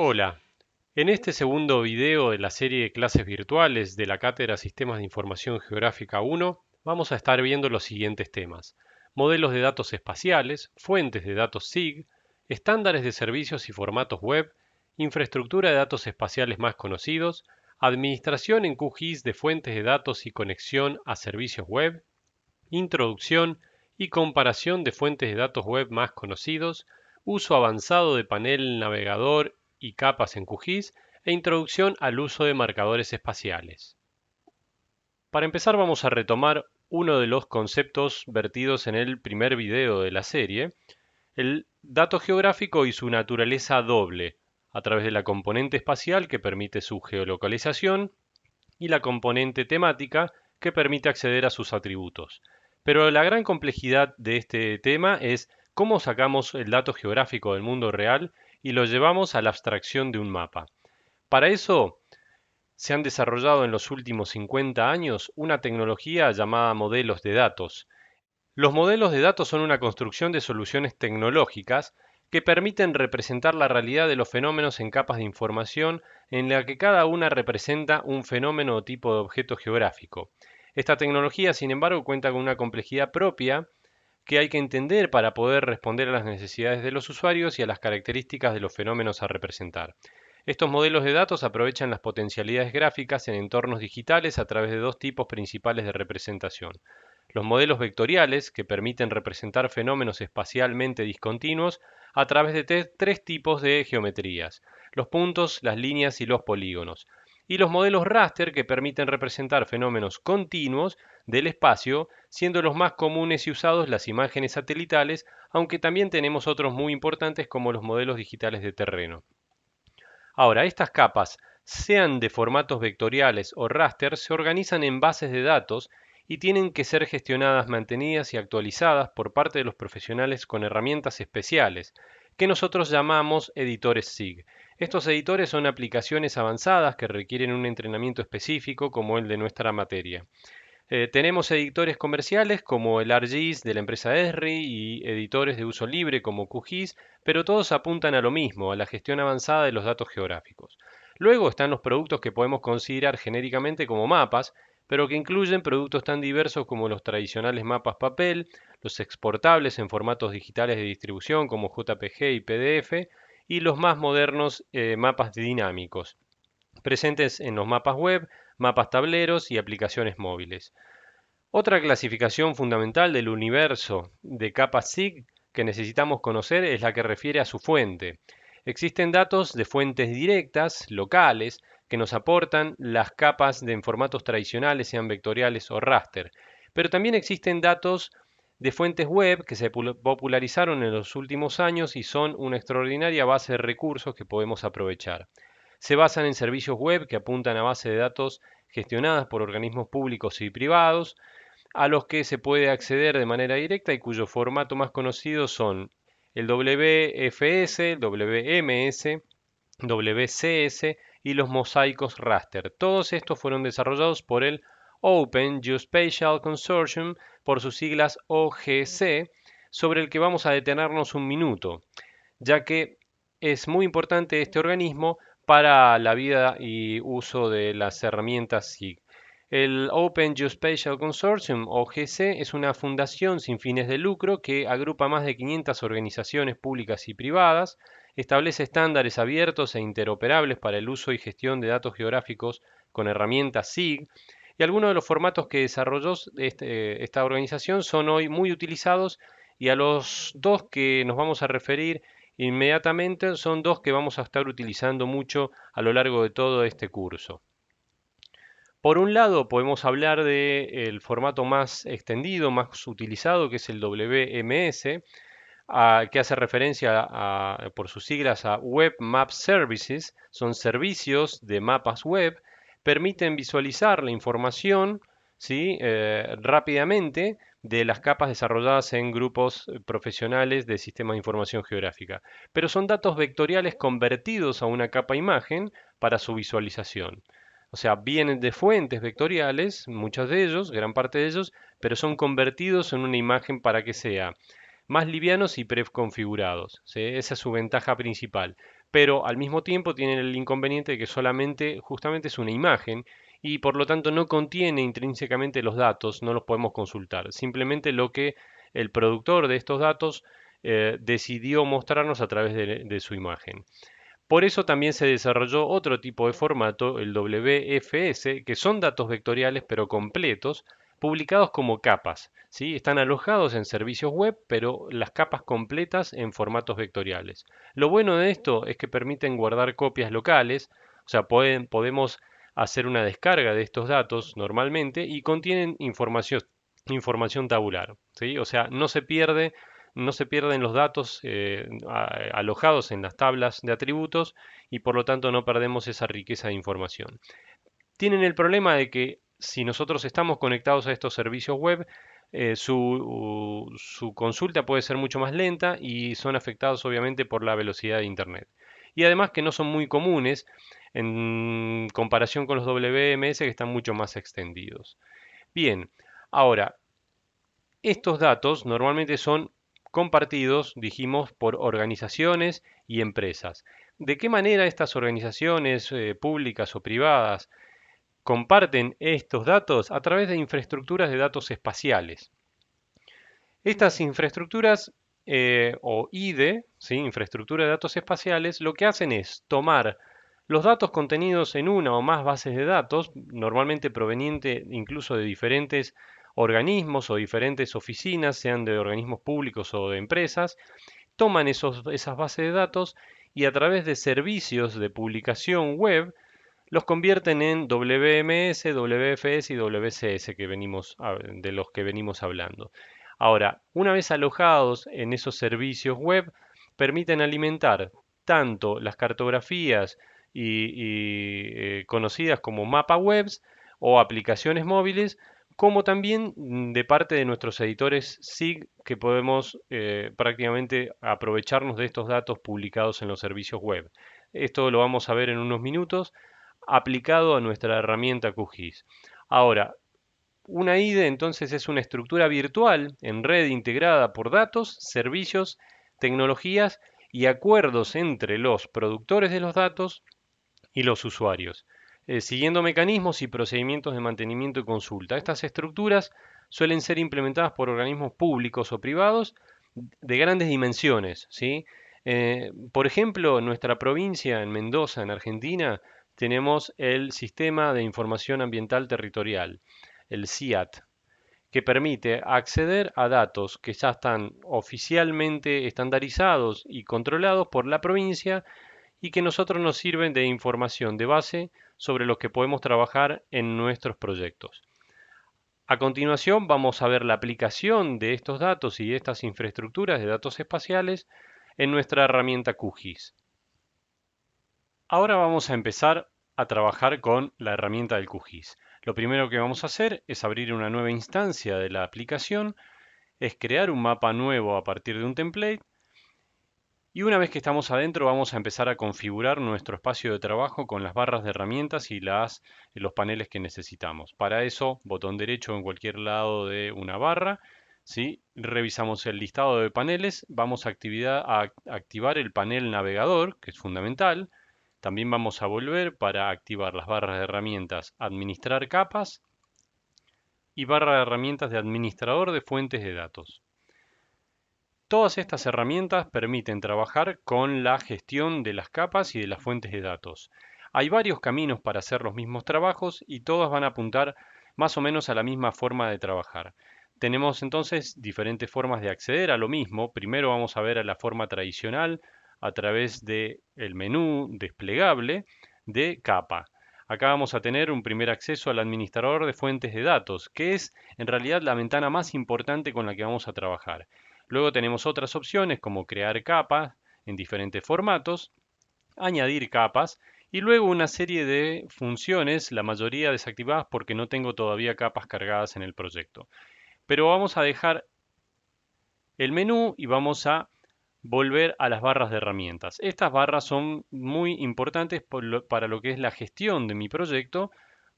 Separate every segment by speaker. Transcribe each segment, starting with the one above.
Speaker 1: Hola, en este segundo video de la serie de clases virtuales de la Cátedra Sistemas de Información Geográfica 1, vamos a estar viendo los siguientes temas: modelos de datos espaciales, fuentes de datos SIG, estándares de servicios y formatos web, infraestructura de datos espaciales más conocidos, administración en QGIS de fuentes de datos y conexión a servicios web, introducción y comparación de fuentes de datos web más conocidos, uso avanzado de panel navegador y capas en QGIS e introducción al uso de marcadores espaciales. Para empezar vamos a retomar uno de los conceptos vertidos en el primer video de la serie, el dato geográfico y su naturaleza doble, a través de la componente espacial que permite su geolocalización y la componente temática que permite acceder a sus atributos. Pero la gran complejidad de este tema es cómo sacamos el dato geográfico del mundo real y lo llevamos a la abstracción de un mapa. Para eso se han desarrollado en los últimos 50 años una tecnología llamada modelos de datos. Los modelos de datos son una construcción de soluciones tecnológicas que permiten representar la realidad de los fenómenos en capas de información en la que cada una representa un fenómeno o tipo de objeto geográfico. Esta tecnología, sin embargo, cuenta con una complejidad propia que hay que entender para poder responder a las necesidades de los usuarios y a las características de los fenómenos a representar. Estos modelos de datos aprovechan las potencialidades gráficas en entornos digitales a través de dos tipos principales de representación: los modelos vectoriales, que permiten representar fenómenos espacialmente discontinuos a través de tres tipos de geometrías: los puntos, las líneas y los polígonos; y los modelos raster, que permiten representar fenómenos continuos del espacio, siendo los más comunes y usados las imágenes satelitales, aunque también tenemos otros muy importantes como los modelos digitales de terreno. Ahora, estas capas, sean de formatos vectoriales o raster, se organizan en bases de datos y tienen que ser gestionadas, mantenidas y actualizadas por parte de los profesionales con herramientas especiales, que nosotros llamamos editores SIG. Estos editores son aplicaciones avanzadas que requieren un entrenamiento específico como el de nuestra materia. Tenemos editores comerciales como el ArcGIS de la empresa Esri y editores de uso libre como QGIS, pero todos apuntan a lo mismo, a la gestión avanzada de los datos geográficos. Luego están los productos que podemos considerar genéricamente como mapas, pero que incluyen productos tan diversos como los tradicionales mapas papel, los exportables en formatos digitales de distribución como JPG y PDF, y los más modernos mapas dinámicos, presentes en los mapas web, mapas tableros y aplicaciones móviles. Otra clasificación fundamental del universo de capas SIG que necesitamos conocer es la que refiere a su fuente. Existen datos de fuentes directas, locales, que nos aportan las capas en formatos tradicionales, sean vectoriales o raster. Pero también existen datos de fuentes web que se popularizaron en los últimos años y son una extraordinaria base de recursos que podemos aprovechar. Se basan en servicios web que apuntan a bases de datos gestionadas por organismos públicos y privados, a los que se puede acceder de manera directa y cuyo formato más conocido son el WFS, el WMS, WCS y los mosaicos raster. Todos estos fueron desarrollados por el Open Geospatial Consortium, por sus siglas OGC, sobre el que vamos a detenernos un minuto, ya que es muy importante este organismo para la vida y uso de las herramientas SIG. El Open Geospatial Consortium, OGC, es una fundación sin fines de lucro que agrupa más de 500 organizaciones públicas y privadas, establece estándares abiertos e interoperables para el uso y gestión de datos geográficos con herramientas SIG, y algunos de los formatos que desarrolló esta organización son hoy muy utilizados, y a los dos que nos vamos a referir inmediatamente son dos que vamos a estar utilizando mucho a lo largo de todo este curso. Por un lado, podemos hablar del formato más extendido, más utilizado, que es el WMS, que hace referencia por sus siglas a Web Map Services. Son servicios de mapas web, permiten visualizar la información, ¿sí? Rápidamente de las capas desarrolladas en grupos profesionales de sistemas de información geográfica. Pero son datos vectoriales convertidos a una capa imagen para su visualización. O sea, vienen de fuentes vectoriales, muchos de ellos, gran parte de ellos, pero son convertidos en una imagen para que sea más livianos y preconfigurados, ¿sí? Esa es su ventaja principal. pero al mismo tiempo tienen el inconveniente de que solamente justamente es una imagen y por lo tanto no contiene intrínsecamente los datos, no los podemos consultar, simplemente lo que el productor de estos datos decidió mostrarnos a través de su imagen. Por eso también se desarrolló otro tipo de formato, el WFS, que son datos vectoriales pero completos, publicados como capas, ¿sí? Están alojados en servicios web, pero las capas completas en formatos vectoriales. Lo bueno de esto es que permiten guardar copias locales, o sea, podemos hacer una descarga de estos datos normalmente y contienen información tabular, ¿sí? O sea, no se pierden los datos alojados en las tablas de atributos y por lo tanto no perdemos esa riqueza de información. Tienen el problema de que si nosotros estamos conectados a estos servicios web, su consulta puede ser mucho más lenta y son afectados obviamente por la velocidad de Internet. Y además que no son muy comunes en comparación con los WMS que están mucho más extendidos. Bien, ahora, estos datos normalmente son compartidos, dijimos, por organizaciones y empresas. ¿De qué manera estas organizaciones públicas o privadas comparten estos datos? A través de infraestructuras de datos espaciales. Estas infraestructuras o IDE, ¿sí? Infraestructura de datos espaciales, lo que hacen es tomar los datos contenidos en una o más bases de datos, normalmente proveniente incluso de diferentes organismos o diferentes oficinas, sean de organismos públicos o de empresas, toman esas bases de datos y a través de servicios de publicación web los convierten en WMS, WFS y WCS de los que venimos hablando. Ahora, una vez alojados en esos servicios web, permiten alimentar tanto las cartografías conocidas como mapa webs o aplicaciones móviles, como también de parte de nuestros editores SIG que podemos prácticamente aprovecharnos de estos datos publicados en los servicios web. Esto lo vamos a ver en unos minutos aplicado a nuestra herramienta QGIS. Ahora, una IDE entonces es una estructura virtual en red integrada por datos, servicios, tecnologías y acuerdos entre los productores de los datos y los usuarios, siguiendo mecanismos y procedimientos de mantenimiento y consulta. Estas estructuras suelen ser implementadas por organismos públicos o privados de grandes dimensiones, ¿sí? Por ejemplo, en nuestra provincia, en Mendoza, en Argentina, tenemos el Sistema de Información Ambiental Territorial, el SIAT, que permite acceder a datos que ya están oficialmente estandarizados y controlados por la provincia y que nosotros nos sirven de información de base sobre los que podemos trabajar en nuestros proyectos. A continuación vamos a ver la aplicación de estos datos y de estas infraestructuras de datos espaciales en nuestra herramienta QGIS. Ahora vamos a empezar a trabajar con la herramienta del QGIS. Lo primero que vamos a hacer es abrir una nueva instancia de la aplicación, es crear un mapa nuevo a partir de un template y una vez que estamos adentro vamos a empezar a configurar nuestro espacio de trabajo con las barras de herramientas y los paneles que necesitamos. Para eso, botón derecho en cualquier lado de una barra, ¿sí? Revisamos el listado de paneles, vamos a activar el panel navegador, que es fundamental. También vamos a volver para activar las barras de herramientas Administrar capas y barra de herramientas de Administrador de fuentes de datos. Todas estas herramientas permiten trabajar con la gestión de las capas y de las fuentes de datos. Hay varios caminos para hacer los mismos trabajos y todos van a apuntar más o menos a la misma forma de trabajar. Tenemos entonces diferentes formas de acceder a lo mismo. Primero vamos a ver a la forma tradicional a través del menú desplegable de capa. Acá vamos a tener un primer acceso al administrador de fuentes de datos, que es en realidad la ventana más importante con la que vamos a trabajar. Luego tenemos otras opciones como crear capas en diferentes formatos, añadir capas y luego una serie de funciones, la mayoría desactivadas porque no tengo todavía capas cargadas en el proyecto. Pero vamos a dejar el menú y vamos a volver a las barras de herramientas. Estas barras son muy importantes para lo que es la gestión de mi proyecto.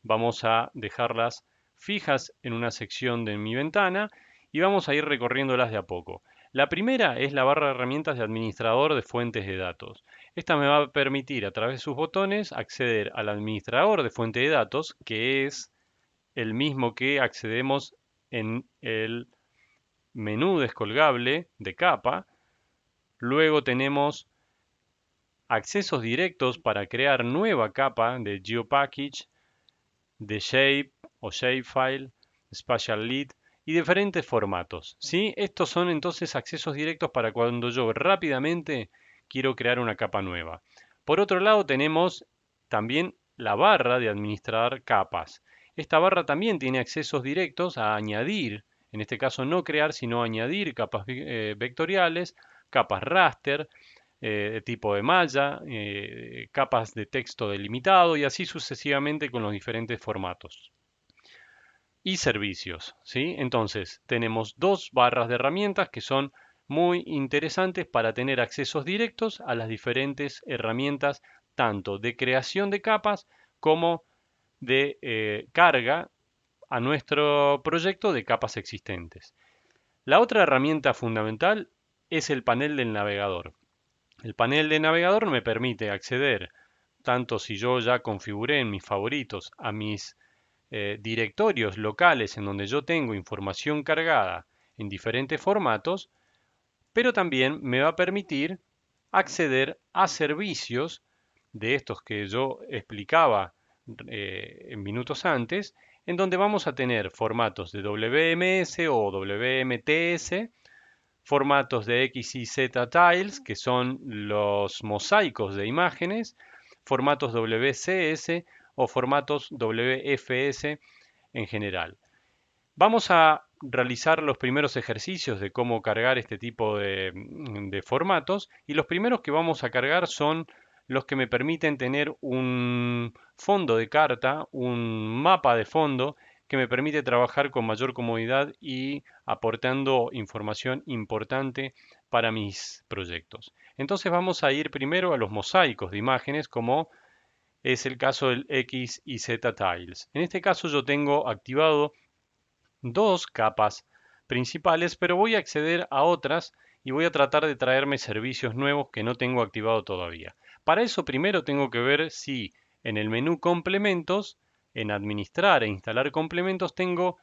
Speaker 1: Vamos a dejarlas fijas en una sección de mi ventana y vamos a ir recorriéndolas de a poco. La primera es la barra de herramientas de administrador de fuentes de datos. Esta me va a permitir a través de sus botones acceder al administrador de fuente de datos, que es el mismo que accedemos en el menú descolgable de capa. Luego tenemos accesos directos para crear nueva capa de GeoPackage, de Shape o Shapefile, Spatial Lead y diferentes formatos. ¿Sí? Estos son entonces accesos directos para cuando yo rápidamente quiero crear una capa nueva. Por otro lado tenemos también la barra de administrar capas. Esta barra también tiene accesos directos a añadir, en este caso no crear, sino añadir capas vectoriales, capas raster, de tipo de malla, capas de texto delimitado y así sucesivamente con los diferentes formatos. Y servicios, ¿sí? Entonces, tenemos dos barras de herramientas que son muy interesantes para tener accesos directos a las diferentes herramientas, tanto de creación de capas como de carga a nuestro proyecto de capas existentes. La otra herramienta fundamental es el panel del navegador. El panel de navegador me permite acceder, tanto si yo ya configuré en mis favoritos, a mis directorios locales en donde yo tengo información cargada en diferentes formatos, pero también me va a permitir acceder a servicios de estos que yo explicaba en minutos antes, en donde vamos a tener formatos de WMS o WMTS, formatos de X y Z tiles, que son los mosaicos de imágenes, formatos WCS o formatos WFS en general. Vamos a realizar los primeros ejercicios de cómo cargar este tipo de formatos y los primeros que vamos a cargar son los que me permiten tener un fondo de carta, un mapa de fondo que me permite trabajar con mayor comodidad y aportando información importante para mis proyectos. Entonces vamos a ir primero a los mosaicos de imágenes como es el caso del X y Z Tiles. En este caso yo tengo activado dos capas principales, pero voy a acceder a otras y voy a tratar de traerme servicios nuevos que no tengo activado todavía. Para eso primero tengo que ver si en el menú complementos, en administrar e instalar complementos, tengo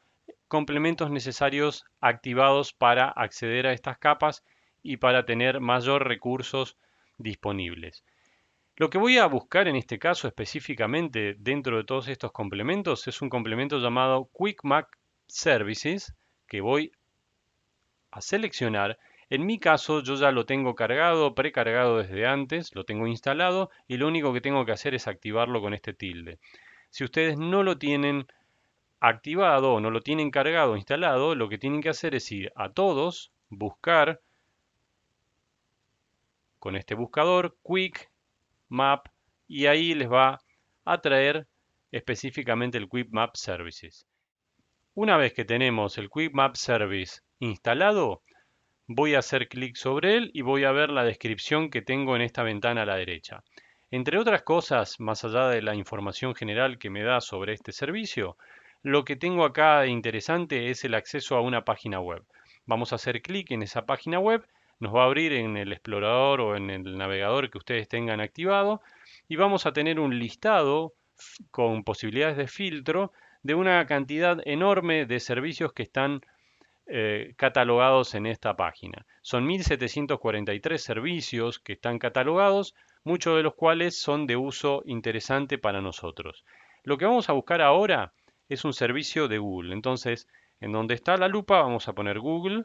Speaker 1: complementos necesarios activados para acceder a estas capas y para tener mayor recursos disponibles. Lo que voy a buscar en este caso específicamente dentro de todos estos complementos es un complemento llamado Quick Map Services que voy a seleccionar. En mi caso yo ya lo tengo cargado, precargado desde antes, lo tengo instalado y lo único que tengo que hacer es activarlo con este tilde. Si ustedes no lo tienen activado o no lo tienen cargado o instalado, lo que tienen que hacer es ir a todos, buscar con este buscador Quick Map y ahí les va a traer específicamente el Quick Map Services. Una vez que tenemos el Quick Map Service instalado, voy a hacer clic sobre él y voy a ver la descripción que tengo en esta ventana a la derecha. Entre otras cosas, más allá de la información general que me da sobre este servicio, lo que tengo acá de interesante es el acceso a una página web. Vamos a hacer clic en esa página web, nos va a abrir en el explorador o en el navegador que ustedes tengan activado y vamos a tener un listado con posibilidades de filtro de una cantidad enorme de servicios que están catalogados en esta página. Son 1743 servicios que están catalogados, muchos de los cuales son de uso interesante para nosotros. Lo que vamos a buscar ahora es un servicio de Google. Entonces, en donde está la lupa vamos a poner Google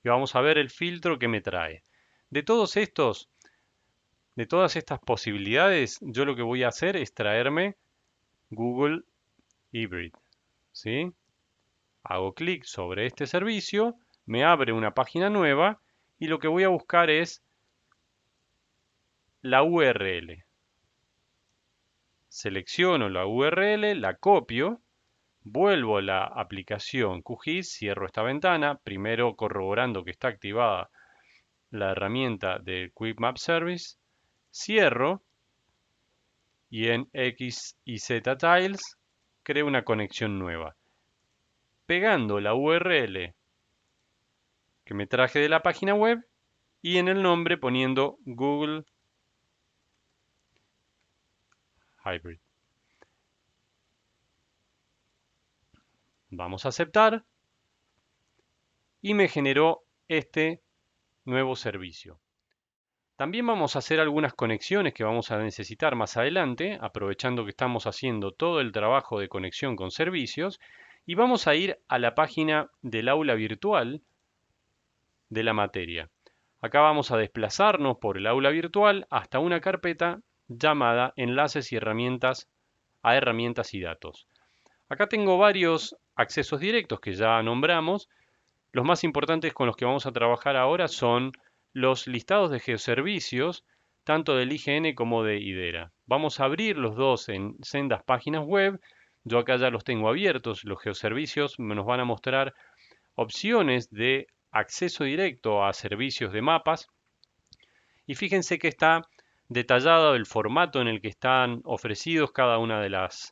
Speaker 1: y vamos a ver el filtro que me trae. De todos estos, de todas estas posibilidades, yo lo que voy a hacer es traerme Google Hybrid, ¿sí? Hago clic sobre este servicio, me abre una página nueva y lo que voy a buscar es la URL. Selecciono la URL, la copio, vuelvo a la aplicación QGIS, cierro esta ventana, primero corroborando que está activada la herramienta de Quick Map Service, cierro y en X y Z Tiles creo una conexión nueva. Pegando la URL
Speaker 2: que me traje de la página web y en el nombre poniendo Google Hybrid. Vamos a aceptar y me generó este nuevo servicio. También vamos a hacer algunas conexiones que vamos a necesitar más adelante, aprovechando que estamos haciendo todo el trabajo de conexión con servicios, y vamos a ir a la página del aula virtual de la materia. Acá vamos a desplazarnos por el aula virtual hasta una carpeta llamada Enlaces y herramientas a herramientas y datos. Acá tengo varios accesos directos que ya nombramos. Los más importantes con los que vamos a trabajar ahora son los listados de geoservicios, tanto del IGN como de IDERA. Vamos a abrir los dos en sendas páginas web. Yo acá ya los tengo abiertos. Los geoservicios nos van a mostrar opciones de acceso directo a servicios de mapas. Y fíjense que está detallado el formato en el que están ofrecidos cada una de las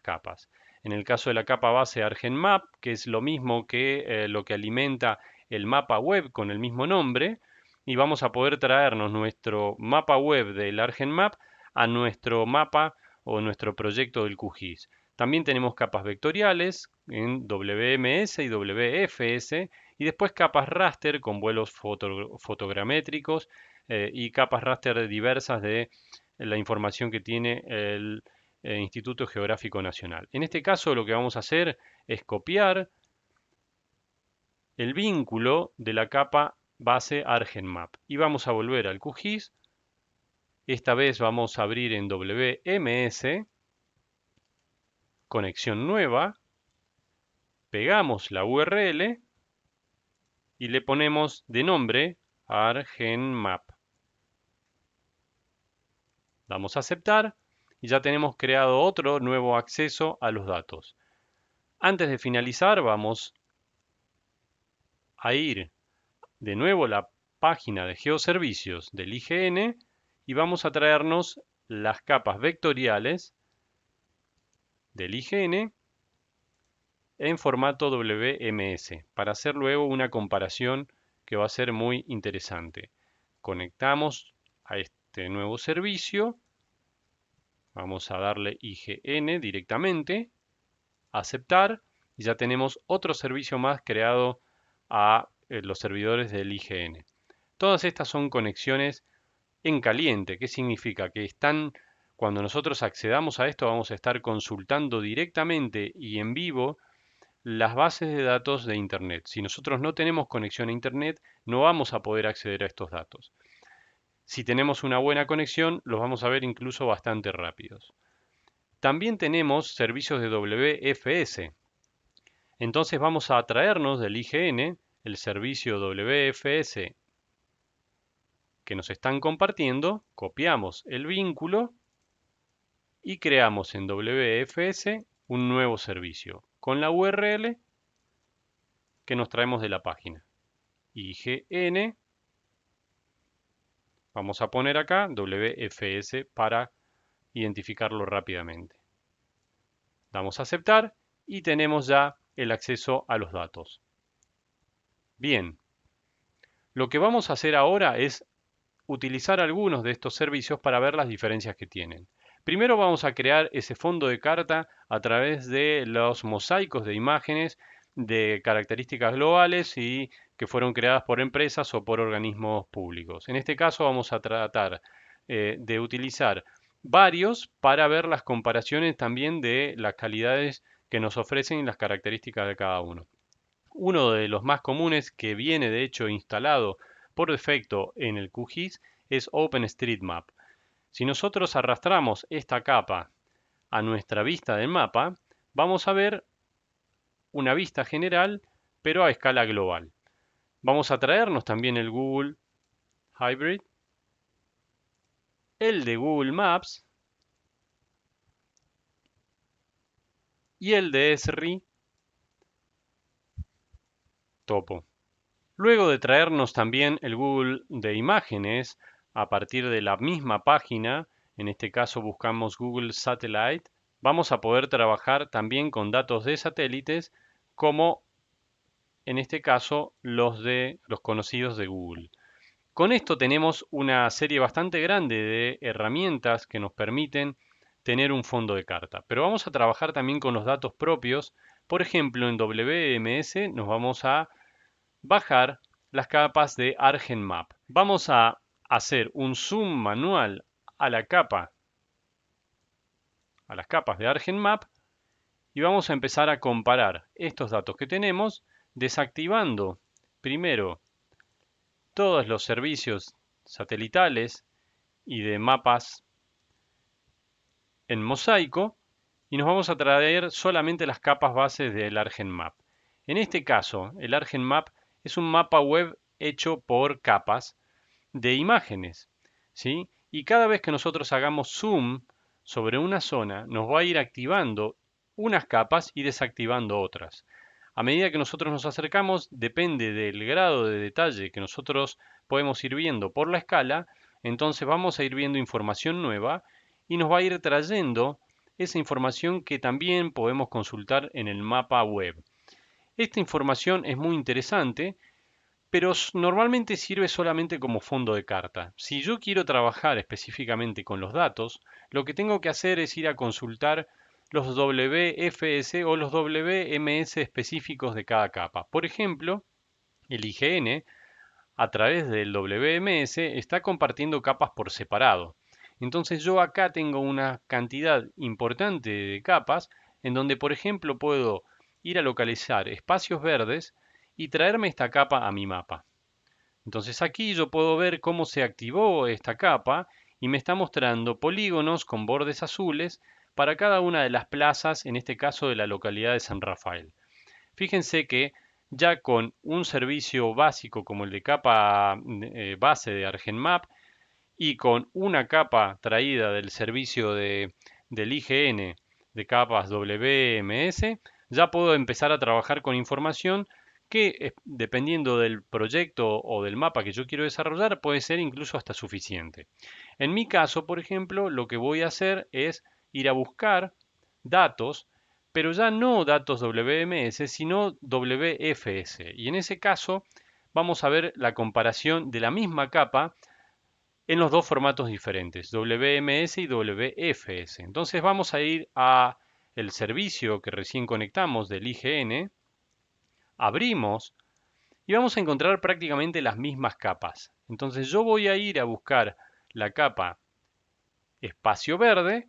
Speaker 2: capas. En el caso de la capa base ArgenMap, que es lo mismo que lo que alimenta el mapa web con el mismo nombre, y vamos a poder traernos nuestro mapa web del ArgenMap a nuestro mapa o nuestro proyecto del QGIS. También tenemos capas vectoriales en WMS y WFS y después capas raster con vuelos fotogramétricos y capas raster diversas de la información que tiene el Instituto Geográfico Nacional. En este caso lo que vamos a hacer es copiar el vínculo de la capa base ArgenMap y vamos a volver al QGIS. Esta vez vamos a abrir en WMS, conexión nueva, pegamos la URL y le ponemos de nombre ArgenMap. Damos a aceptar y ya tenemos creado otro nuevo acceso a los datos. Antes de finalizar vamos a ir de nuevo a la página de geoservicios del IGN y vamos a traernos las capas vectoriales del IGN en formato WMS para hacer luego una comparación que va a ser muy interesante. Conectamos a este nuevo servicio, vamos a darle IGN directamente, aceptar y ya tenemos otro servicio más creado a los servidores del IGN. Todas estas son conexiones en caliente. ¿Qué significa? Que cuando nosotros accedamos a esto, vamos a estar consultando directamente y en vivo las bases de datos de Internet. Si nosotros no tenemos conexión a Internet, no vamos a poder acceder a estos datos. Si tenemos una buena conexión, los vamos a ver incluso bastante rápidos. También tenemos servicios de WFS. Entonces vamos a traernos del IGN el servicio WFS que nos están compartiendo, copiamos el vínculo y creamos en WFS un nuevo servicio con la URL que nos traemos de la página. IGN, vamos a poner acá WFS para identificarlo rápidamente. Damos a aceptar y tenemos ya el acceso a los datos. Bien, lo que vamos a hacer ahora es utilizar algunos de estos servicios para ver las diferencias que tienen. Primero vamos a crear ese fondo de carta a través de los mosaicos de imágenes de características globales y que fueron creadas por empresas o por organismos públicos. En este caso vamos a tratar de utilizar varios para ver las comparaciones también de las calidades que nos ofrecen y las características de cada uno. Uno de los más comunes que viene de hecho instalado por defecto en el QGIS es OpenStreetMap. Si nosotros arrastramos esta capa a nuestra vista del mapa, vamos a ver una vista general, pero a escala global. Vamos a traernos también el Google Hybrid, el de Google Maps y el de Esri Topo. Luego de traernos también el Google de imágenes a partir de la misma página, en este caso buscamos Google Satellite, vamos a poder trabajar también con datos de satélites como en este caso los conocidos de Google. Con esto tenemos una serie bastante grande de herramientas que nos permiten tener un fondo de carta. Pero vamos a trabajar también con los datos propios. Por ejemplo, en WMS nos vamos a bajar las capas de ArgentMap. Vamos a hacer un zoom manual a las capas de ArgentMap y vamos a empezar a comparar estos datos que tenemos desactivando primero todos los servicios satelitales y de mapas en mosaico y nos vamos a traer solamente las capas bases del ArgentMap. En este caso, el ArgentMap es un mapa web hecho por capas de imágenes, ¿sí? Y cada vez que nosotros hagamos zoom sobre una zona, nos va a ir activando unas capas y desactivando otras. A medida que nosotros nos acercamos, depende del grado de detalle que nosotros podemos ir viendo por la escala, entonces vamos a ir viendo información nueva y nos va a ir trayendo esa información que también podemos consultar en el mapa web. Esta información es muy interesante, pero normalmente sirve solamente como fondo de carta. Si yo quiero trabajar específicamente con los datos, lo que tengo que hacer es ir a consultar los WFS o los WMS específicos de cada capa. Por ejemplo, el IGN a través del WMS está compartiendo capas por separado. Entonces yo acá tengo una cantidad importante de capas en donde, por ejemplo, puedo ir a localizar espacios verdes y traerme esta capa a mi mapa. Entonces aquí yo puedo ver cómo se activó esta capa y me está mostrando polígonos con bordes azules para cada una de las plazas, en este caso de la localidad de San Rafael. Fíjense que ya con un servicio básico como el de capa base de ArgentMap y con una capa traída del servicio del IGN de capas WMS, ya puedo empezar a trabajar con información que, dependiendo del proyecto o del mapa que yo quiero desarrollar, puede ser incluso hasta suficiente. En mi caso, por ejemplo, lo que voy a hacer es ir a buscar datos, pero ya no datos WMS, sino WFS. Y en ese caso vamos a ver la comparación de la misma capa en los dos formatos diferentes, WMS y WFS. Entonces vamos a ir a el servicio que recién conectamos del IGN, abrimos y vamos a encontrar prácticamente las mismas capas. Entonces yo voy a ir a buscar la capa espacio verde,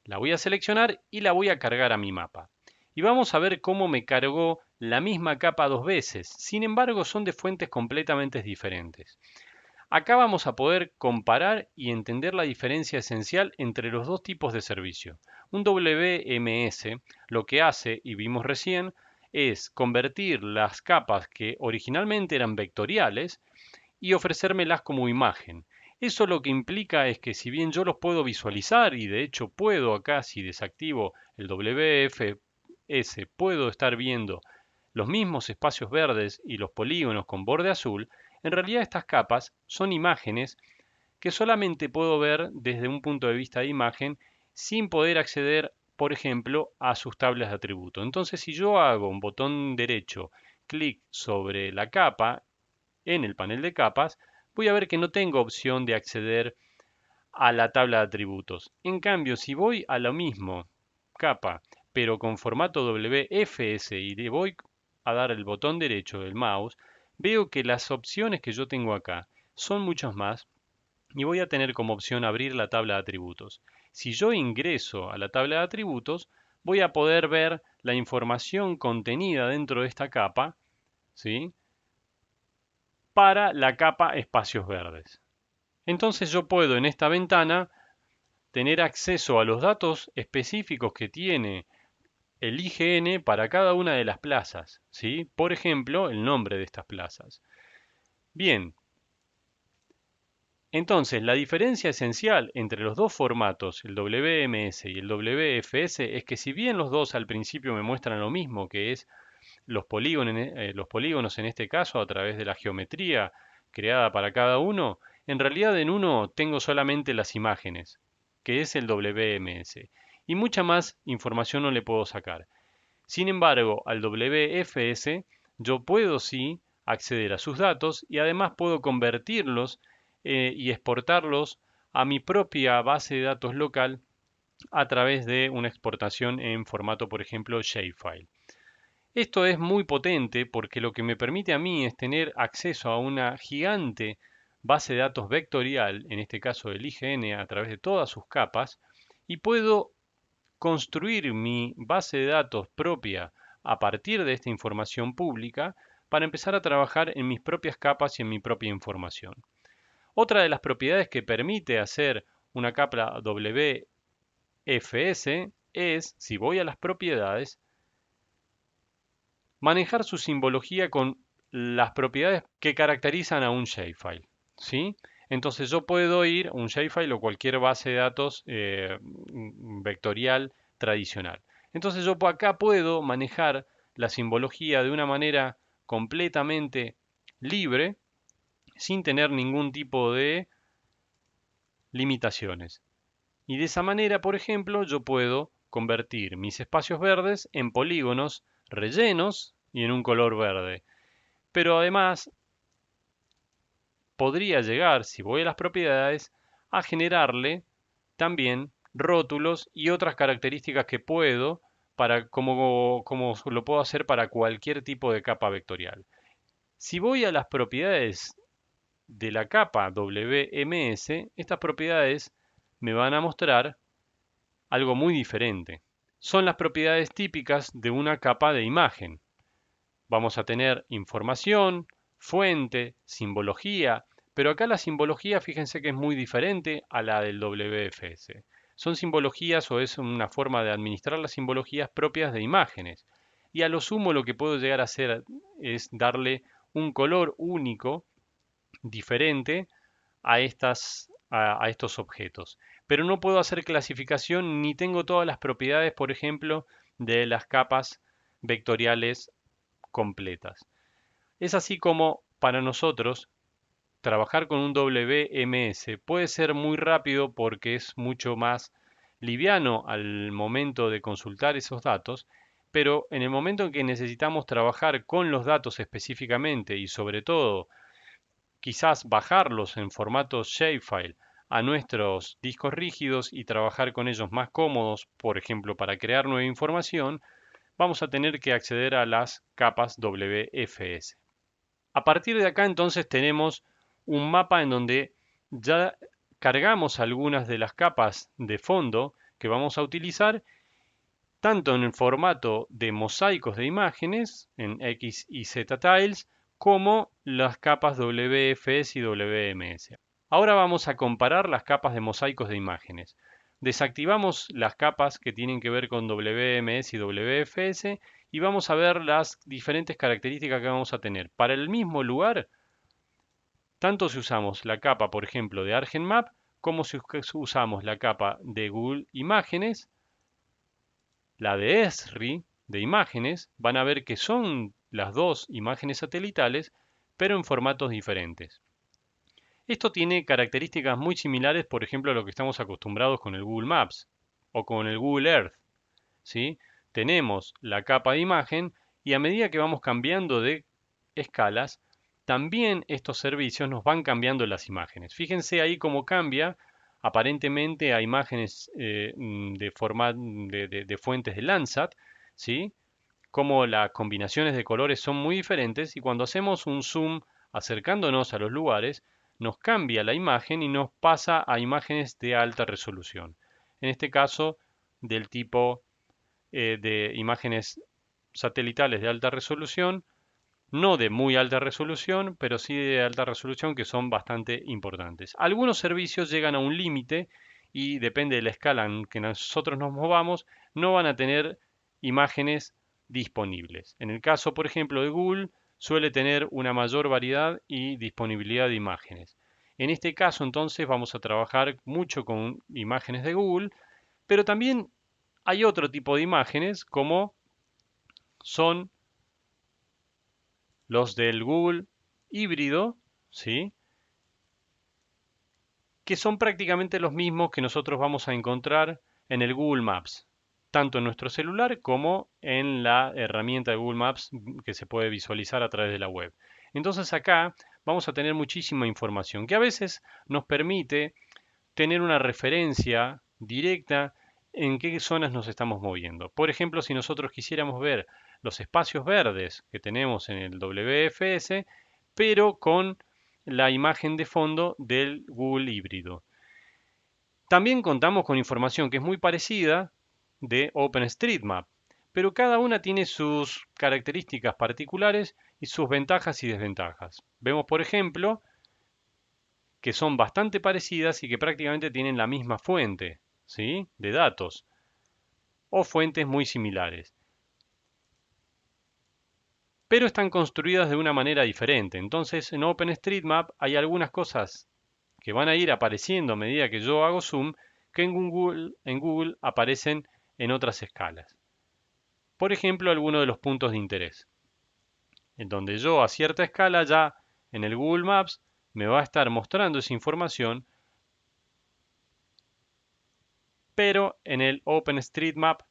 Speaker 2: la voy a seleccionar y la voy a cargar a mi mapa. Y vamos a ver cómo me cargó la misma capa dos veces. Sin embargo, son de fuentes completamente diferentes. Acá vamos a poder comparar y entender la diferencia esencial entre los dos tipos de servicio. Un WMS lo que hace, y vimos recién, es convertir las capas que originalmente eran vectoriales y ofrecérmelas como imagen. Eso lo que implica es que si bien yo los puedo visualizar y de hecho puedo acá, si desactivo el WFS, puedo estar viendo los mismos espacios verdes y los polígonos con borde azul, en realidad estas capas son imágenes que solamente puedo ver desde un punto de vista de imagen sin poder acceder, por ejemplo, a sus tablas de atributo. Entonces, si yo hago un botón derecho, clic sobre la capa en el panel de capas, voy a ver que no tengo opción de acceder a la tabla de atributos. En cambio, si voy a lo mismo, capa, pero con formato WFS y le voy a dar el botón derecho del mouse, veo que las opciones que yo tengo acá son muchas más y voy a tener como opción abrir la tabla de atributos. Si yo ingreso a la tabla de atributos, voy a poder ver la información contenida dentro de esta capa, ¿sí?, para la capa espacios verdes. Entonces yo puedo en esta ventana tener acceso a los datos específicos que tiene el IGN para cada una de las plazas, ¿sí? Por ejemplo, el nombre de estas plazas. Bien, entonces la diferencia esencial entre los dos formatos, el WMS y el WFS, es que si bien los dos al principio me muestran lo mismo, que es los polígonos en este caso a través de la geometría creada para cada uno, en realidad en uno tengo solamente las imágenes, que es el WMS, y mucha más información no le puedo sacar. Sin embargo, al WFS yo puedo sí acceder a sus datos y además puedo convertirlos y exportarlos a mi propia base de datos local a través de una exportación en formato, por ejemplo, shapefile. Esto es muy potente porque lo que me permite a mí es tener acceso a una gigante base de datos vectorial, en este caso el IGN, a través de todas sus capas, y puedo construir mi base de datos propia a partir de esta información pública para empezar a trabajar en mis propias capas y en mi propia información. Otra de las propiedades que permite hacer una capa WFS es, si voy a las propiedades, manejar su simbología con las propiedades que caracterizan a un shapefile, ¿sí? Entonces yo puedo ir a un shapefile o cualquier base de datos vectorial tradicional. Entonces yo acá puedo manejar la simbología de una manera completamente libre, sin tener ningún tipo de limitaciones. Y de esa manera, por ejemplo, yo puedo convertir mis espacios verdes en polígonos rellenos y en un color verde. Pero además podría llegar, si voy a las propiedades, a generarle también rótulos y otras características que puedo como lo puedo hacer para cualquier tipo de capa vectorial. Si voy a las propiedades de la capa WMS, estas propiedades me van a mostrar algo muy diferente. Son las propiedades típicas de una capa de imagen. Vamos a tener información, fuente, simbología, pero acá la simbología, fíjense que es muy diferente a la del WFS. Son simbologías o es una forma de administrar las simbologías propias de imágenes. Y a lo sumo lo que puedo llegar a hacer es darle un color único, diferente a estos objetos. Pero no puedo hacer clasificación ni tengo todas las propiedades, por ejemplo, de las capas vectoriales completas. Es así como para nosotros trabajar con un WMS puede ser muy rápido porque es mucho más liviano al momento de consultar esos datos, pero en el momento en que necesitamos trabajar con los datos específicamente y sobre todo quizás bajarlos en formato shapefile a nuestros discos rígidos y trabajar con ellos más cómodos, por ejemplo, para crear nueva información, vamos a tener que acceder a las capas WFS. A partir de acá entonces tenemos un mapa en donde ya cargamos algunas de las capas de fondo que vamos a utilizar tanto en el formato de mosaicos de imágenes en X y Z tiles como las capas WFS y WMS. Ahora vamos a comparar las capas de mosaicos de imágenes. Desactivamos las capas que tienen que ver con WMS y WFS y vamos a ver las diferentes características que vamos a tener. Para el mismo lugar, tanto si usamos la capa, por ejemplo, de ArgentMap, como si usamos la capa de Google Imágenes, la de Esri de imágenes, van a ver que son las dos imágenes satelitales, pero en formatos diferentes. Esto tiene características muy similares, por ejemplo, a lo que estamos acostumbrados con el Google Maps o con el Google Earth, ¿sí? Tenemos la capa de imagen y a medida que vamos cambiando de escalas, también estos servicios nos van cambiando las imágenes. Fíjense ahí cómo cambia aparentemente a imágenes de fuentes de Landsat, ¿sí? Como las combinaciones de colores son muy diferentes y cuando hacemos un zoom acercándonos a los lugares, nos cambia la imagen y nos pasa a imágenes de alta resolución. En este caso, del tipo de imágenes satelitales de alta resolución, no de muy alta resolución, pero sí de alta resolución que son bastante importantes. Algunos servicios llegan a un límite y depende de la escala en que nosotros nos movamos, no van a tener imágenes disponibles. En el caso, por ejemplo, de Google, suele tener una mayor variedad y disponibilidad de imágenes. En este caso, entonces, vamos a trabajar mucho con imágenes de Google, pero también hay otro tipo de imágenes como son los del Google híbrido, ¿sí? Que son prácticamente los mismos que nosotros vamos a encontrar en el Google Maps. tanto en nuestro celular como en la herramienta de Google Maps que se puede visualizar a través de la web. Entonces acá vamos a tener muchísima información que a veces nos permite tener una referencia directa en qué zonas nos estamos moviendo. Por ejemplo, si nosotros quisiéramos ver los espacios verdes que tenemos en el WFS, pero con la imagen de fondo del Google híbrido. También contamos con información que es muy parecida de OpenStreetMap, pero cada una tiene sus características particulares y sus ventajas y desventajas. Vemos, por ejemplo, que son bastante parecidas y que prácticamente tienen la misma fuente, ¿sí?, de datos o fuentes muy similares, pero están construidas de una manera diferente. Entonces, en OpenStreetMap hay algunas cosas que van a ir apareciendo a medida que yo hago zoom que en Google aparecen en otras escalas. Por ejemplo, algunos de los puntos de interés, en donde yo a cierta escala ya en el Google Maps me va a estar mostrando esa información, pero en el OpenStreetMap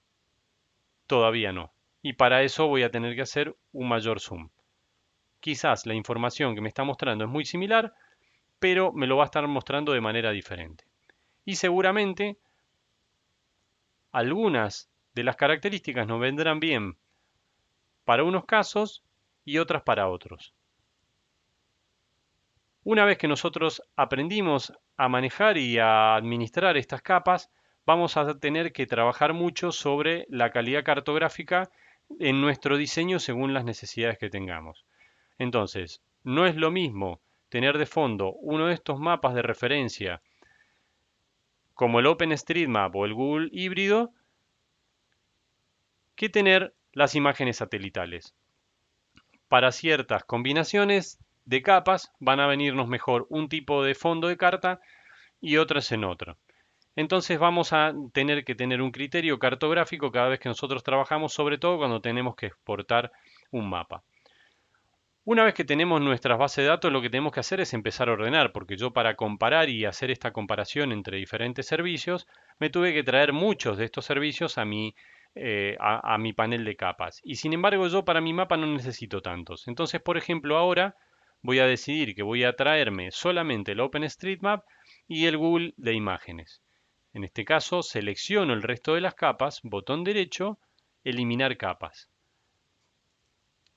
Speaker 2: todavía no. Y para eso voy a tener que hacer un mayor zoom. Quizás la información que me está mostrando es muy similar, pero me lo va a estar mostrando de manera diferente. Y seguramente algunas de las características nos vendrán bien para unos casos y otras para otros. Una vez que nosotros aprendimos a manejar y a administrar estas capas, vamos a tener que trabajar mucho sobre la calidad cartográfica en nuestro diseño según las necesidades que tengamos. Entonces, no es lo mismo tener de fondo uno de estos mapas de referencia como el OpenStreetMap o el Google híbrido que tener las imágenes satelitales. Para ciertas combinaciones de capas van a venirnos mejor un tipo de fondo de carta y otras en otro. Entonces vamos a tener que tener un criterio cartográfico cada vez que nosotros trabajamos, sobre todo cuando tenemos que exportar un mapa. Una vez que tenemos nuestras bases de datos, lo que tenemos que hacer es empezar a ordenar, porque yo para comparar y hacer esta comparación entre diferentes servicios, me tuve que traer muchos de estos servicios a mi panel de capas. Y sin embargo, yo para mi mapa no necesito tantos. Entonces, por ejemplo, ahora voy a decidir que voy a traerme solamente el OpenStreetMap y el Google de imágenes. En este caso, selecciono el resto de las capas, botón derecho, eliminar capas.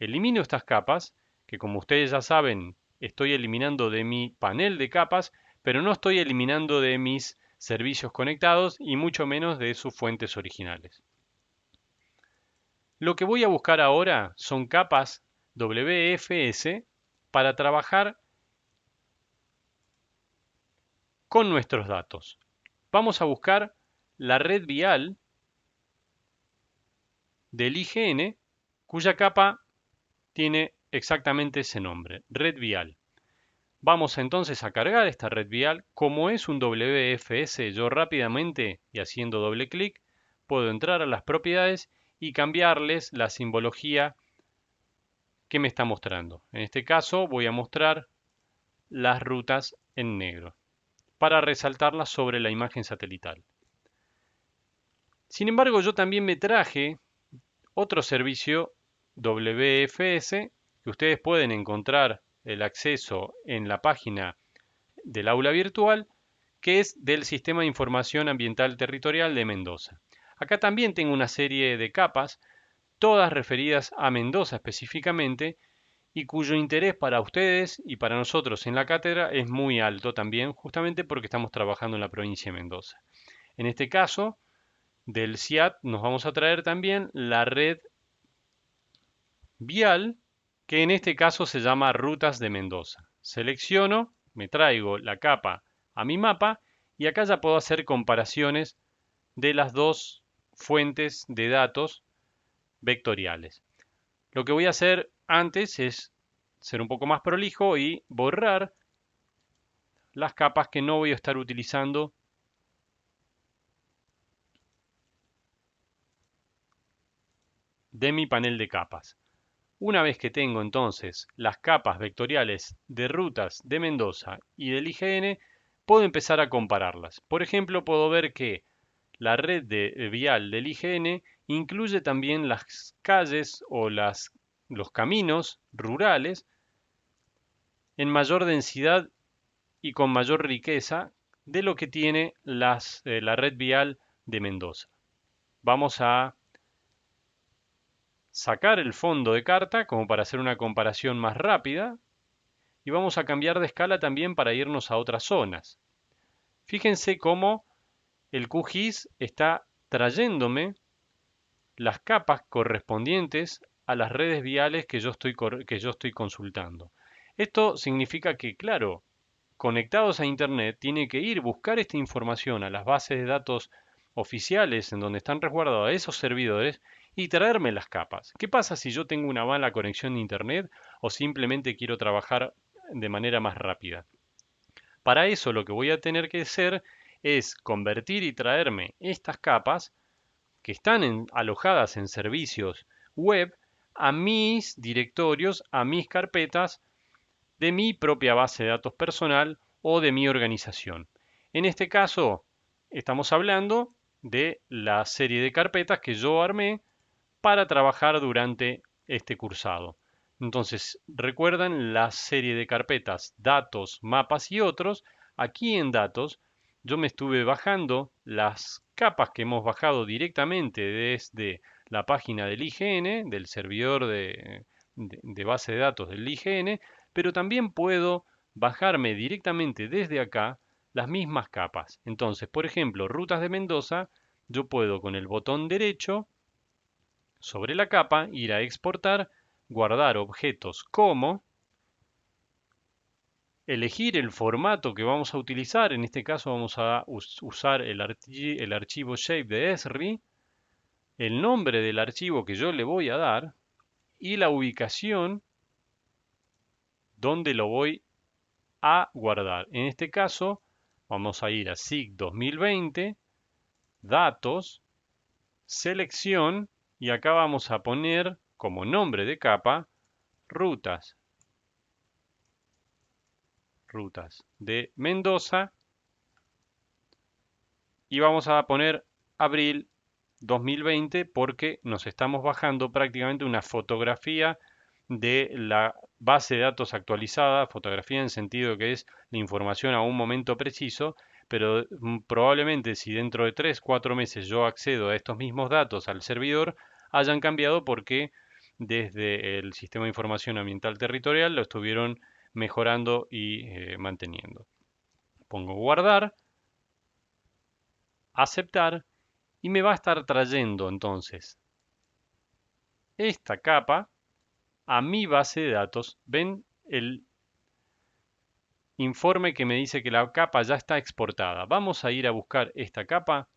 Speaker 2: Elimino estas capas, que como ustedes ya saben, estoy eliminando de mi panel de capas, pero no estoy eliminando de mis servicios conectados y mucho menos de sus fuentes originales. Lo que voy a buscar ahora son capas WFS para trabajar con nuestros datos. Vamos a buscar la red vial del IGN, cuya capa tiene exactamente ese nombre, red vial. Vamos entonces a cargar esta red vial. Como es un WFS, yo rápidamente y haciendo doble clic puedo entrar a las propiedades y cambiarles la simbología que me está mostrando. En este caso voy a mostrar las rutas en negro para resaltarlas sobre la imagen satelital. Sin embargo, yo también me traje otro servicio WFS que ustedes pueden encontrar el acceso en la página del aula virtual, que es del Sistema de Información Ambiental Territorial de Mendoza. Acá también tengo una serie de capas, todas referidas a Mendoza específicamente, y cuyo interés para ustedes y para nosotros en la cátedra es muy alto también, justamente porque estamos trabajando en la provincia de Mendoza. En este caso, del CIAT nos vamos a traer también la red vial, que en este caso se llama Rutas de Mendoza. Selecciono, me traigo la capa a mi mapa y acá ya puedo hacer comparaciones de las dos fuentes de datos vectoriales. Lo que voy a hacer antes es ser un poco más prolijo y borrar las capas que no voy a estar utilizando de mi panel de capas. Una vez que tengo entonces las capas vectoriales de rutas de Mendoza y del IGN, puedo empezar a compararlas. Por ejemplo, puedo ver que la red vial del IGN incluye también las calles o los caminos rurales en mayor densidad y con mayor riqueza de lo que tiene la red vial de Mendoza. Vamos a sacar el fondo de carta como para hacer una comparación más rápida y vamos a cambiar de escala también para irnos a otras zonas. Fíjense cómo el QGIS está trayéndome las capas correspondientes a las redes viales que yo estoy consultando. Esto significa que, claro, conectados a Internet, tiene que ir buscar esta información a las bases de datos oficiales en donde están resguardados esos servidores y traerme las capas. ¿Qué pasa si yo tengo una mala conexión de Internet o simplemente quiero trabajar de manera más rápida? Para eso lo que voy a tener que hacer es convertir y traerme estas capas que están alojadas en servicios web a mis directorios, a mis carpetas de mi propia base de datos personal o de mi organización. En este caso, estamos hablando de la serie de carpetas que yo armé para trabajar durante este cursado. Entonces, recuerdan la serie de carpetas datos, mapas y otros. Aquí en datos, yo me estuve bajando las capas que hemos bajado directamente desde la página del IGN, del servidor de base de datos del IGN, pero también puedo bajarme directamente desde acá las mismas capas. Entonces, por ejemplo, rutas de Mendoza, yo puedo con el botón derecho sobre la capa ir a exportar, guardar objetos como, elegir el formato que vamos a utilizar, en este caso vamos a usar el archivo shape de Esri, el nombre del archivo que yo le voy a dar y la ubicación donde lo voy a guardar. En este caso vamos a ir a SIG 2020, datos, selección y acá vamos a poner como nombre de capa rutas de Mendoza y vamos a poner abril 2020 porque nos estamos bajando prácticamente una fotografía de la base de datos actualizada, fotografía en sentido que es la información a un momento preciso, pero probablemente si dentro de 3, 4 meses yo accedo a estos mismos datos al servidor, hayan cambiado porque desde el Sistema de Información Ambiental Territorial lo estuvieron mejorando y manteniendo. Pongo guardar, aceptar y me va a estar trayendo entonces esta capa a mi base de datos. Ven el informe que me dice que la capa ya está exportada. Vamos a ir a buscar esta capa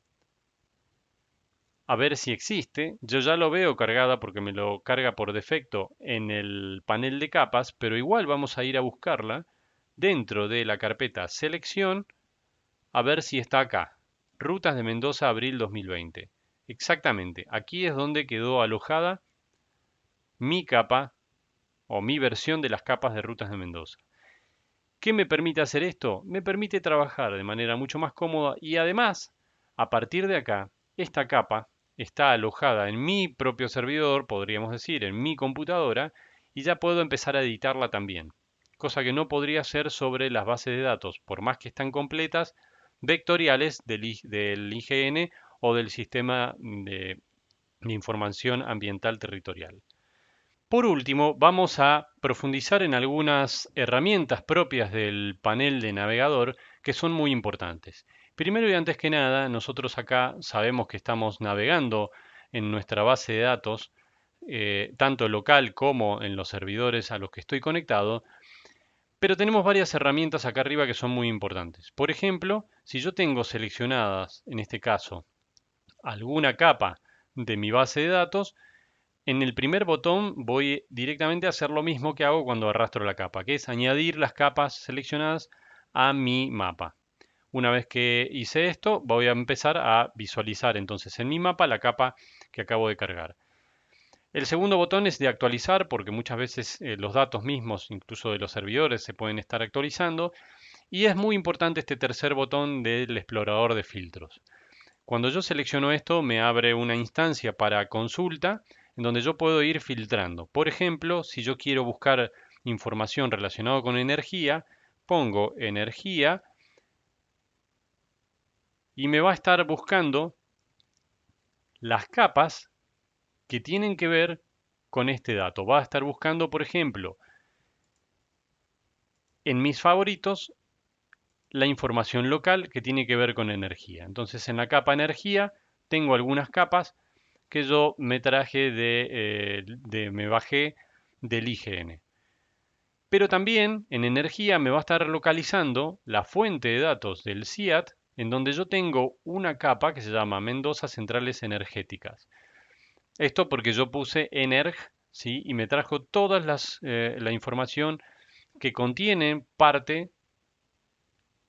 Speaker 2: a ver si existe. Yo ya lo veo cargada porque me lo carga por defecto en el panel de capas, pero igual vamos a ir a buscarla dentro de la carpeta selección a ver si está acá. Rutas de Mendoza, abril 2020. Exactamente, aquí es donde quedó alojada mi capa o mi versión de las capas de Rutas de Mendoza. ¿Qué me permite hacer esto? Me permite trabajar de manera mucho más cómoda y además, a partir de acá, esta capa está alojada en mi propio servidor, podríamos decir, en mi computadora, y ya puedo empezar a editarla también, cosa que no podría hacer sobre las bases de datos, por más que están completas, vectoriales del IGN o del Sistema de Información Ambiental Territorial. Por último, vamos a profundizar en algunas herramientas propias del panel de navegador que son muy importantes. Primero y antes que nada, nosotros acá sabemos que estamos navegando en nuestra base de datos, tanto local como en los servidores a los que estoy conectado, pero tenemos varias herramientas acá arriba que son muy importantes. Por ejemplo, si yo tengo seleccionadas, en este caso, alguna capa de mi base de datos, en el primer botón voy directamente a hacer lo mismo que hago cuando arrastro la capa, que es añadir las capas seleccionadas a mi mapa. Una vez que hice esto, voy a empezar a visualizar entonces en mi mapa la capa que acabo de cargar. El segundo botón es de actualizar porque muchas veces los datos mismos, incluso de los servidores, se pueden estar actualizando. Y es muy importante este tercer botón del explorador de filtros. Cuando yo selecciono esto, me abre una instancia para consulta en donde yo puedo ir filtrando. Por ejemplo, si yo quiero buscar información relacionada con energía, pongo energía y me va a estar buscando las capas que tienen que ver con este dato. Va a estar buscando, por ejemplo, en mis favoritos, la información local que tiene que ver con energía. Entonces, en la capa energía tengo algunas capas que yo me traje me bajé del IGN. Pero también en energía me va a estar localizando la fuente de datos del CIAT, en donde yo tengo una capa que se llama Mendoza Centrales Energéticas. Esto porque yo puse Energ, ¿sí? Y me trajo toda la información que contiene parte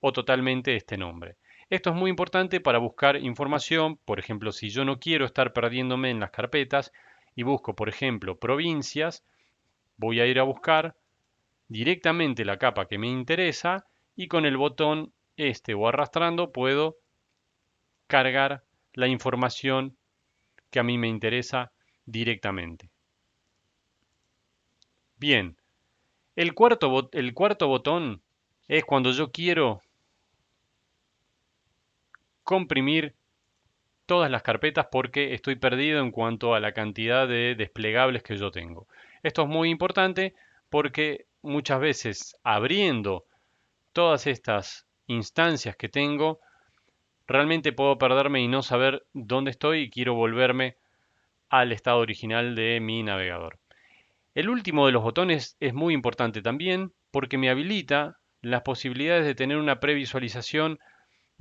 Speaker 2: o totalmente este nombre. Esto es muy importante para buscar información, por ejemplo, si yo no quiero estar perdiéndome en las carpetas y busco, por ejemplo, provincias, voy a ir a buscar directamente la capa que me interesa y con el botón este o arrastrando puedo cargar la información que a mí me interesa directamente. Bien, el cuarto botón es cuando yo quiero comprimir todas las carpetas porque estoy perdido en cuanto a la cantidad de desplegables que yo tengo. Esto es muy importante porque muchas veces abriendo todas estas instancias que tengo, realmente puedo perderme y no saber dónde estoy y quiero volverme al estado original de mi navegador. El último de los botones es muy importante también porque me habilita las posibilidades de tener una previsualización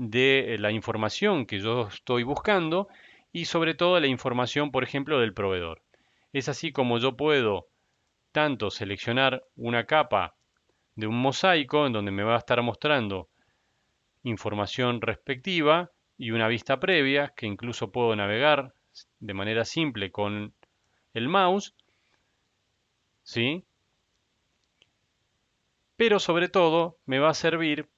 Speaker 2: de la información que yo estoy buscando y sobre todo la información, por ejemplo, del proveedor. Es así como yo puedo tanto seleccionar una capa de un mosaico en donde me va a estar mostrando información respectiva y una vista previa que incluso puedo navegar de manera simple con el mouse, ¿sí? Pero sobre todo me va a servir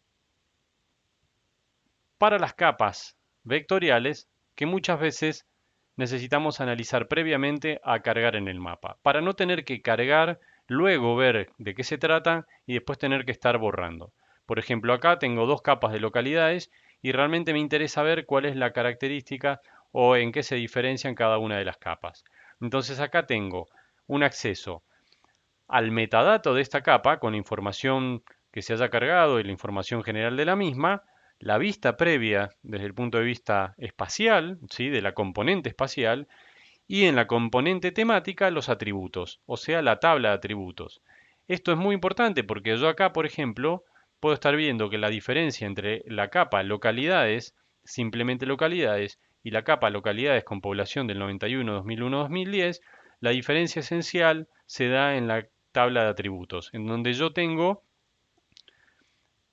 Speaker 2: para las capas vectoriales que muchas veces necesitamos analizar previamente a cargar en el mapa, para no tener que cargar, luego ver de qué se trata y después tener que estar borrando. Por ejemplo, acá tengo dos capas de localidades y realmente me interesa ver cuál es la característica o en qué se diferencian cada una de las capas. Entonces acá tengo un acceso al metadato de esta capa con la información que se haya cargado y la información general de la misma, la vista previa desde el punto de vista espacial, ¿sí? De la componente espacial, y en la componente temática los atributos, o sea, la tabla de atributos. Esto es muy importante porque yo acá, por ejemplo, puedo estar viendo que la diferencia entre la capa localidades, simplemente localidades, y la capa localidades con población del 91, 2001, 2010, la diferencia esencial se da en la tabla de atributos, en donde yo tengo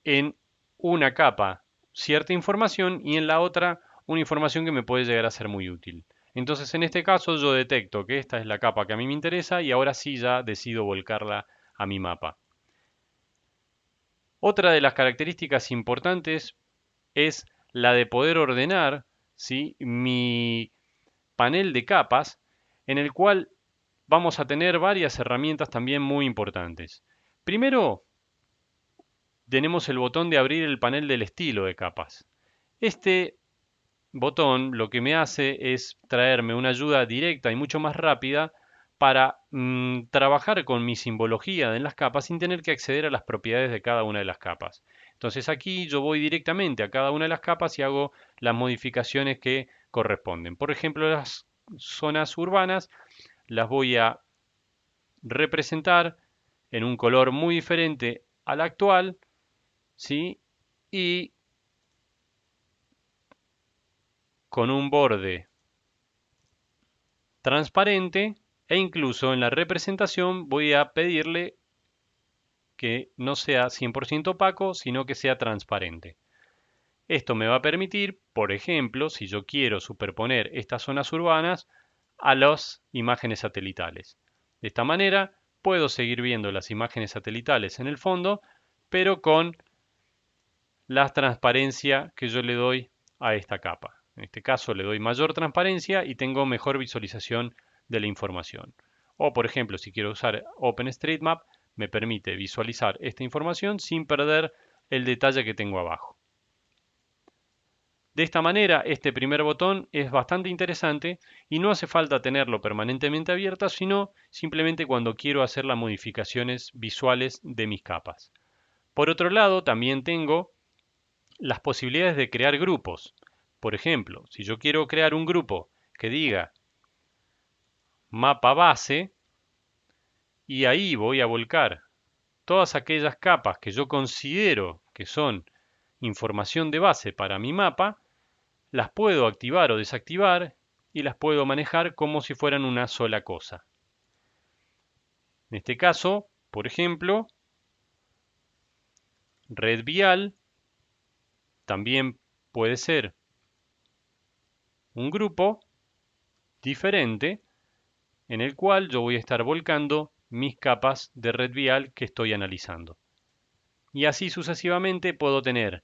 Speaker 2: en una capa cierta información y en la otra una información que me puede llegar a ser muy útil. Entonces en este caso yo detecto que esta es la capa que a mí me interesa y ahora sí ya decido volcarla a mi mapa. Otra de las características importantes es la de poder ordenar, ¿sí? Mi panel de capas en el cual vamos a tener varias herramientas también muy importantes. Primero, tenemos el botón de abrir el panel del estilo de capas. Este botón lo que me hace es traerme una ayuda directa y mucho más rápida para trabajar con mi simbología en las capas sin tener que acceder a las propiedades de cada una de las capas. Entonces aquí yo voy directamente a cada una de las capas y hago las modificaciones que corresponden. Por ejemplo, las zonas urbanas las voy a representar en un color muy diferente al actual, ¿sí? Y con un borde transparente e incluso en la representación voy a pedirle que no sea 100% opaco, sino que sea transparente. Esto me va a permitir, por ejemplo, si yo quiero superponer estas zonas urbanas a las imágenes satelitales. De esta manera puedo seguir viendo las imágenes satelitales en el fondo, pero con la transparencia que yo le doy a esta capa. En este caso le doy mayor transparencia y tengo mejor visualización de la información. O por ejemplo, si quiero usar OpenStreetMap, me permite visualizar esta información sin perder el detalle que tengo abajo. De esta manera, este primer botón es bastante interesante y no hace falta tenerlo permanentemente abierto, sino simplemente cuando quiero hacer las modificaciones visuales de mis capas. Por otro lado, también tengo las posibilidades de crear grupos. Por ejemplo, si yo quiero crear un grupo que diga mapa base, y ahí voy a volcar todas aquellas capas que yo considero que son información de base para mi mapa, las puedo activar o desactivar y las puedo manejar como si fueran una sola cosa. En este caso, por ejemplo, red vial también puede ser un grupo diferente en el cual yo voy a estar volcando mis capas de red vial que estoy analizando. Y así sucesivamente puedo tener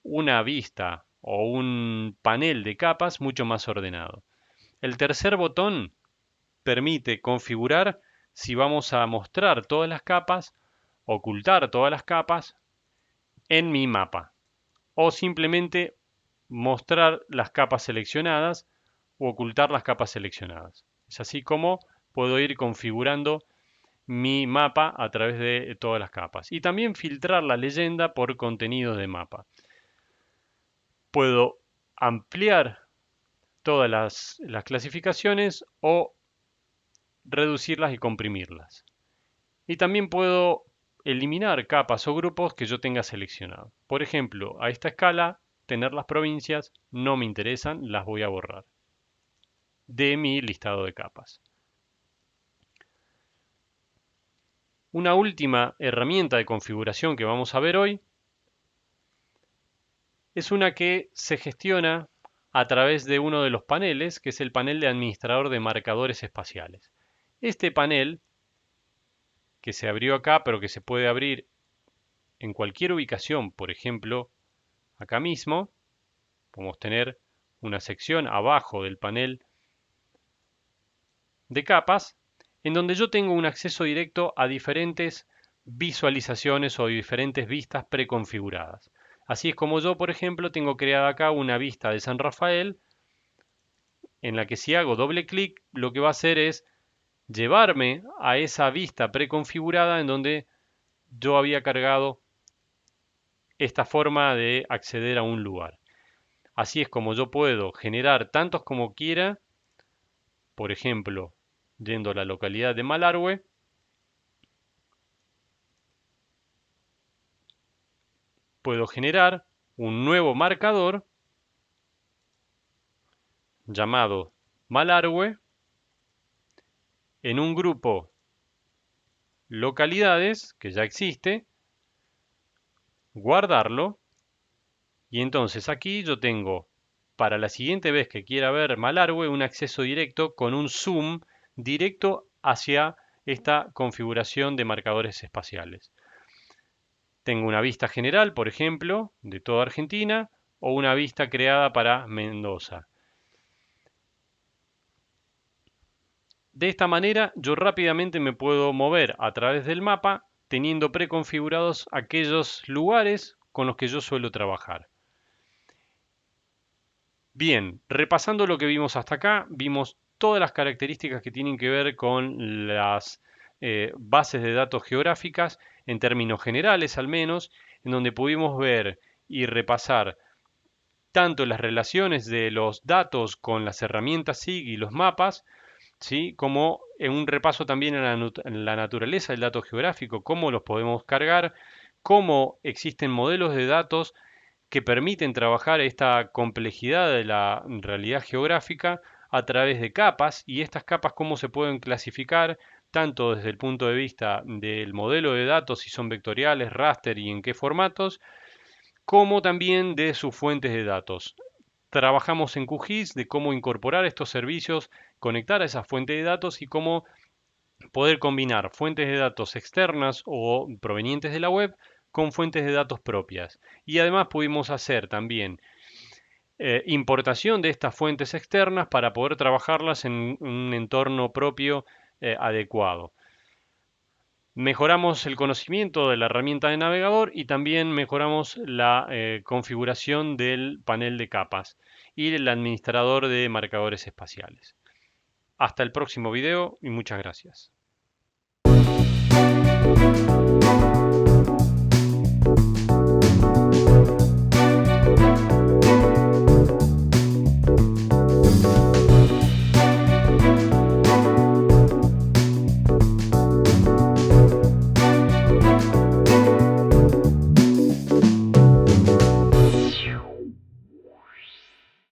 Speaker 2: una vista o un panel de capas mucho más ordenado. El tercer botón permite configurar si vamos a mostrar todas las capas, ocultar todas las capas en mi mapa o simplemente mostrar las capas seleccionadas o ocultar las capas seleccionadas. Es así como puedo ir configurando mi mapa a través de todas las capas. Y también filtrar la leyenda por contenidos de mapa. Puedo ampliar todas las clasificaciones o reducirlas y comprimirlas. Y también puedo eliminar capas o grupos que yo tenga seleccionado. Por ejemplo, a esta escala, tener las provincias no me interesan, las voy a borrar de mi listado de capas. Una última herramienta de configuración que vamos a ver hoy es una que se gestiona a través de uno de los paneles, que es el panel de administrador de marcadores espaciales. Este panel, que se abrió acá, pero que se puede abrir en cualquier ubicación, por ejemplo, acá mismo, podemos tener una sección abajo del panel de capas, en donde yo tengo un acceso directo a diferentes visualizaciones o diferentes vistas preconfiguradas. Así es como yo, por ejemplo, tengo creada acá una vista de San Rafael, en la que si hago doble clic, lo que va a hacer es llevarme a esa vista preconfigurada en donde yo había cargado esta forma de acceder a un lugar. Así es como yo puedo generar tantos como quiera, por ejemplo, yendo a la localidad de Malargüe, puedo generar un nuevo marcador llamado Malargüe en un grupo localidades que ya existe, guardarlo y entonces aquí yo tengo para la siguiente vez que quiera ver Malargüe un acceso directo con un zoom directo hacia esta configuración de marcadores espaciales. Tengo una vista general, por ejemplo, de toda Argentina o una vista creada para Mendoza. De esta manera yo rápidamente me puedo mover a través del mapa teniendo preconfigurados aquellos lugares con los que yo suelo trabajar. Bien, repasando lo que vimos hasta acá, vimos todas las características que tienen que ver con las bases de datos geográficas en términos generales al menos, en donde pudimos ver y repasar tanto las relaciones de los datos con las herramientas SIG y los mapas, ¿sí? Como en un repaso también en la naturaleza del dato geográfico, cómo los podemos cargar, cómo existen modelos de datos que permiten trabajar esta complejidad de la realidad geográfica a través de capas y estas capas cómo se pueden clasificar tanto desde el punto de vista del modelo de datos, si son vectoriales, raster y en qué formatos, como también de sus fuentes de datos. Trabajamos en QGIS de cómo incorporar estos servicios, conectar a esas fuentes de datos y cómo poder combinar fuentes de datos externas o provenientes de la web con fuentes de datos propias. Y además pudimos hacer también importación de estas fuentes externas para poder trabajarlas en un entorno propio adecuado. Mejoramos el conocimiento de la herramienta de navegador y también mejoramos la configuración del panel de capas y el administrador de marcadores espaciales. Hasta el próximo video y muchas gracias.